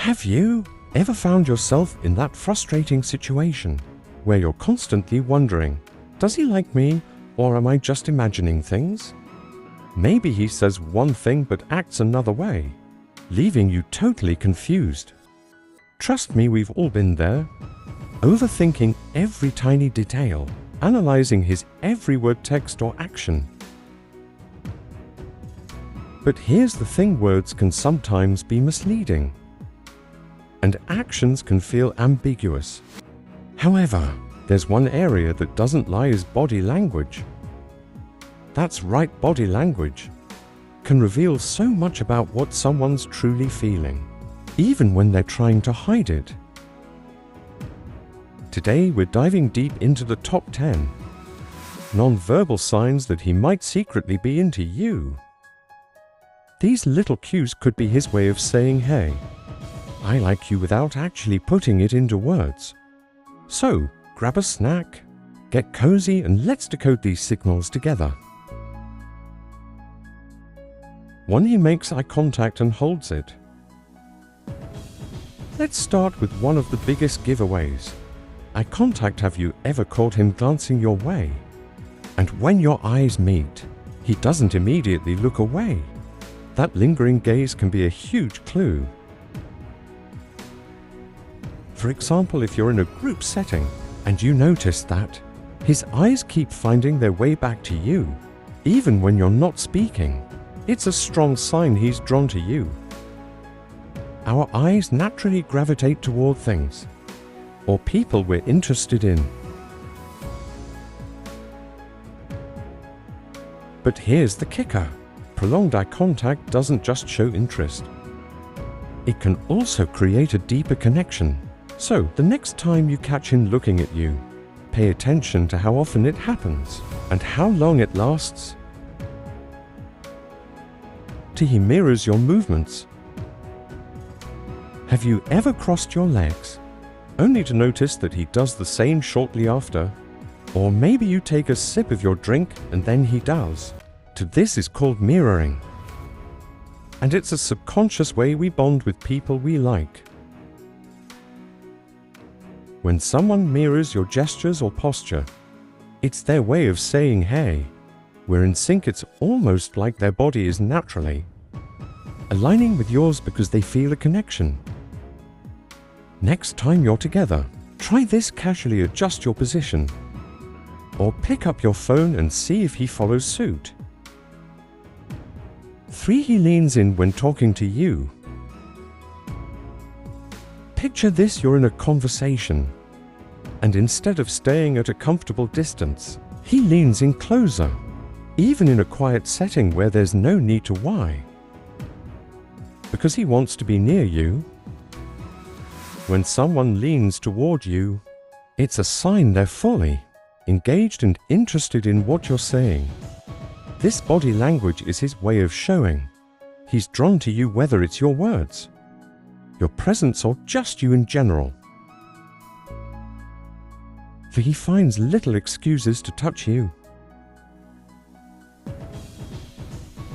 Have you ever found yourself in that frustrating situation where you're constantly wondering, does he like me or am I just imagining things? Maybe he says one thing but acts another way, leaving you totally confused. Trust me, we've all been there. Overthinking every tiny detail, analyzing his every word, text or action. But here's the thing, words can sometimes be misleading, and actions can feel ambiguous. However, there's one area that doesn't lie, is body language. That's right, body language can reveal so much about what someone's truly feeling, even when they're trying to hide it. Today we're diving deep into the top 10 non-verbal signs that he might secretly be into you. These little cues could be his way of saying, hey, I like you, without actually putting it into words. So, grab a snack, get cozy, and let's decode these signals together. 1. He makes eye contact and holds it. Let's start with one of the biggest giveaways. Eye contact. Have you ever caught him glancing your way? And when your eyes meet, he doesn't immediately look away. That lingering gaze can be a huge clue. For example, if you're in a group setting and you notice that his eyes keep finding their way back to you, even when you're not speaking, it's a strong sign he's drawn to you. Our eyes naturally gravitate toward things or people we're interested in. But here's the kicker. Prolonged eye contact doesn't just show interest. It can also create a deeper connection. So, the next time you catch him looking at you, pay attention to how often it happens and how long it lasts. 2. He mirrors your movements. Have you ever crossed your legs, only to notice that he does the same shortly after? Or maybe you take a sip of your drink and then he does. This is called mirroring. And it's a subconscious way we bond with people we like. When someone mirrors your gestures or posture, it's their way of saying, hey, we're in sync. It's almost like their body is naturally aligning with yours because they feel a connection. Next time you're together, try this. Casually adjust your position, or pick up your phone and see if he follows suit. 3. He leans in when talking to you. Picture this: you're in a conversation, and instead of staying at a comfortable distance, he leans in closer, even in a quiet setting where there's no need to why, because he wants to be near you. When someone leans toward you, it's a sign they're fully engaged and interested in what you're saying. This body language is his way of showing he's drawn to you, whether it's your words, your presence, or just you in general. For he finds little excuses to touch you.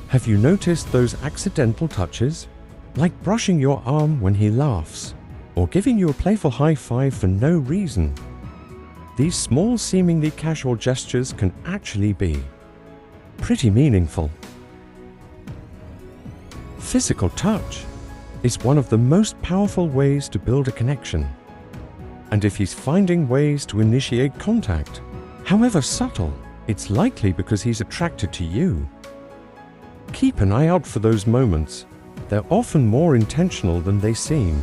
Have you noticed those accidental touches, like brushing your arm when he laughs, or giving you a playful high five for no reason? These small, seemingly casual gestures can actually be pretty meaningful. Physical touch is one of the most powerful ways to build a connection. And if he's finding ways to initiate contact, however subtle, it's likely because he's attracted to you. Keep an eye out for those moments. They're often more intentional than they seem.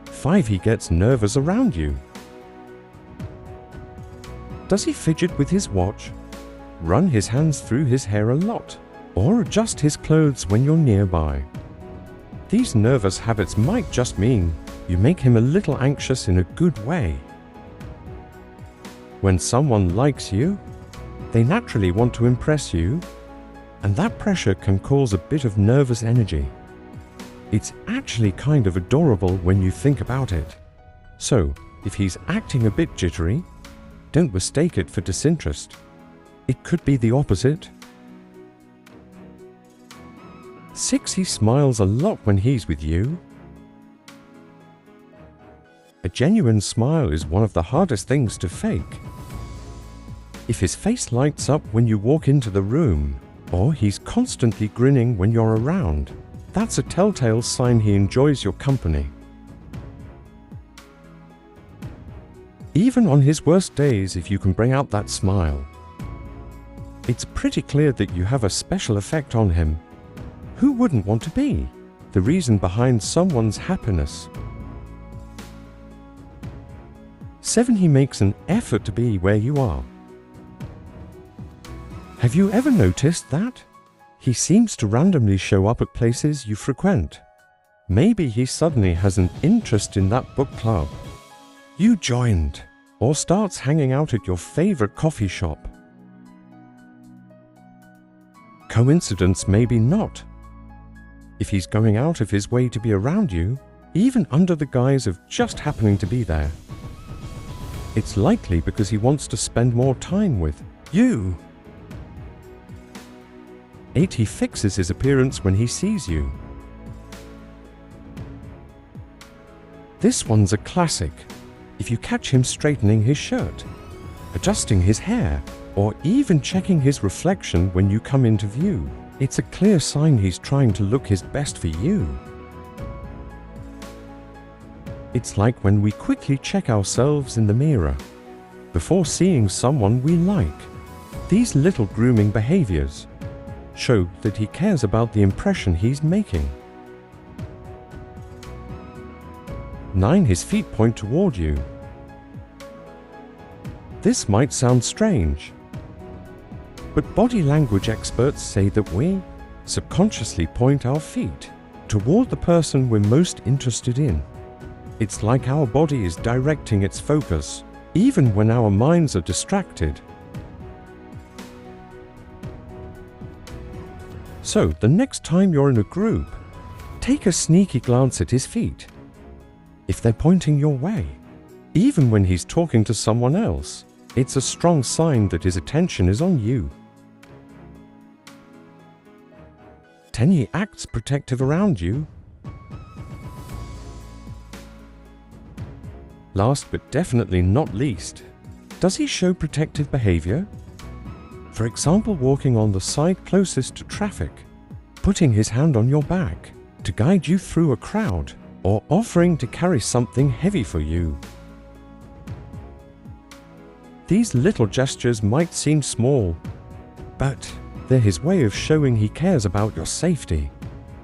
5. He gets nervous around you. Does he fidget with his watch, run his hands through his hair a lot, or adjust his clothes when you're nearby? These nervous habits might just mean you make him a little anxious in a good way. When someone likes you, they naturally want to impress you, and that pressure can cause a bit of nervous energy. It's actually kind of adorable when you think about it. So, if he's acting a bit jittery, don't mistake it for disinterest. It could be the opposite. 6. He smiles a lot when he's with you. A genuine smile is one of the hardest things to fake. If his face lights up when you walk into the room, or he's constantly grinning when you're around, that's a telltale sign he enjoys your company. Even on his worst days, if you can bring out that smile, it's pretty clear that you have a special effect on him. Who wouldn't want to be the reason behind someone's happiness? 7. He makes an effort to be where you are. Have you ever noticed that? He seems to randomly show up at places you frequent. Maybe he suddenly has an interest in that book club you joined, or starts hanging out at your favorite coffee shop. Coincidence, maybe not. If he's going out of his way to be around you, even under the guise of just happening to be there, it's likely because he wants to spend more time with you. 8. He fixes his appearance when he sees you. This one's a classic. If you catch him straightening his shirt, adjusting his hair, or even checking his reflection when you come into view, it's a clear sign he's trying to look his best for you. It's like when we quickly check ourselves in the mirror before seeing someone we like. These little grooming behaviors show that he cares about the impression he's making. 9. His feet point toward you. This might sound strange, but body language experts say that we subconsciously point our feet toward the person we're most interested in. It's like our body is directing its focus, even when our minds are distracted. So, the next time you're in a group, take a sneaky glance at his feet. If they're pointing your way, even when he's talking to someone else, it's a strong sign that his attention is on you. 10. He acts protective around you. Last but definitely not least, does he show protective behavior? For example, walking on the side closest to traffic, putting his hand on your back to guide you through a crowd, or offering to carry something heavy for you. These little gestures might seem small, but they're his way of showing he cares about your safety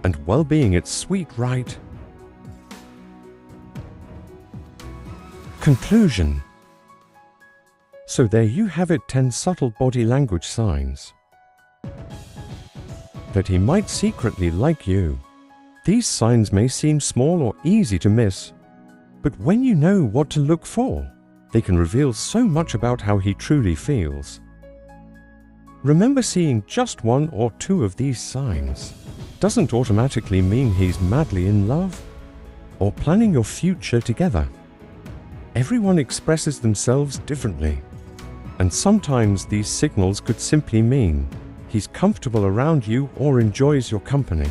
and well-being. It's sweet, right? Conclusion. So there you have it, 10 subtle body language signs that he might secretly like you. These signs may seem small or easy to miss, but when you know what to look for, they can reveal so much about how he truly feels. Remember, seeing just 1 or 2 of these signs doesn't automatically mean he's madly in love or planning your future together. Everyone expresses themselves differently, and sometimes these signals could simply mean he's comfortable around you or enjoys your company.